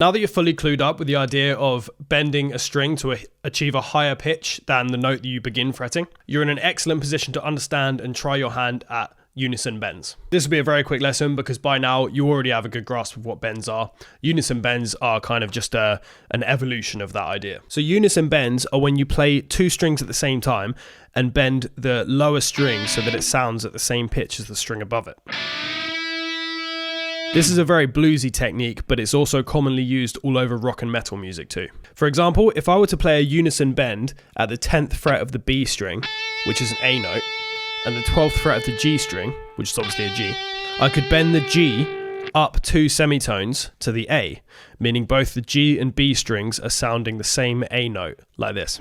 Now that you're fully clued up with the idea of bending a string to achieve a higher pitch than the note that you begin fretting, you're in an excellent position to understand and try your hand at unison bends. This will be a very quick lesson because by now you already have a good grasp of what bends are. Unison bends are kind of just an evolution of that idea. So unison bends are when you play two strings at the same time and bend the lower string so that it sounds at the same pitch as the string above it. This is a very bluesy technique, but it's also commonly used all over rock and metal music too. For example, if I were to play a unison bend at the 10th fret of the B string, which is an A note, and the 12th fret of the G string, which is obviously a G, I could bend the G up 2 semitones to the A, meaning both the G and B strings are sounding the same A note, like this.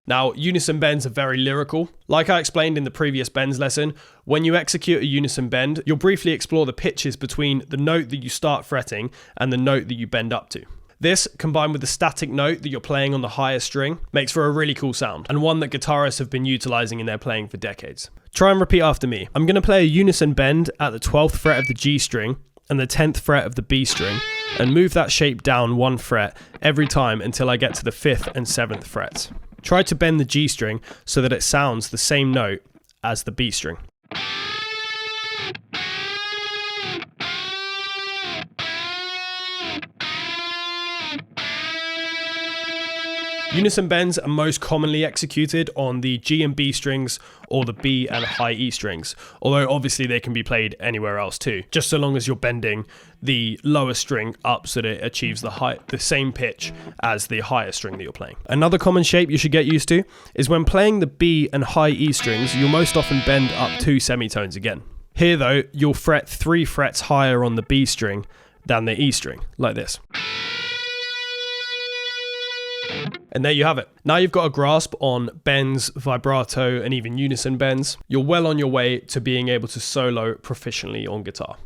Now, unison bends are very lyrical. Like I explained in the previous bends lesson, when you execute a unison bend, you'll briefly explore the pitches between the note that you start fretting and the note that you bend up to. This, combined with the static note that you're playing on the higher string, makes for a really cool sound, and one that guitarists have been utilizing in their playing for decades. Try and repeat after me. I'm going to play a unison bend at the 12th fret of the G string and the 10th fret of the B string, and move that shape down 1 fret every time until I get to the 5th and 7th frets. Try to bend the G string so that it sounds the same note as the B string. Unison bends are most commonly executed on the G and B strings or the B and high E strings, although obviously they can be played anywhere else too, just so long as you're bending the lower string up so that it achieves the same pitch as the higher string that you're playing. Another common shape you should get used to is when playing the B and high E strings, you'll most often bend up 2 semitones again. Here though, you'll fret 3 frets higher on the B string than the E string, like this. And there you have it. Now you've got a grasp on bends, vibrato, and even unison bends. You're well on your way to being able to solo proficiently on guitar.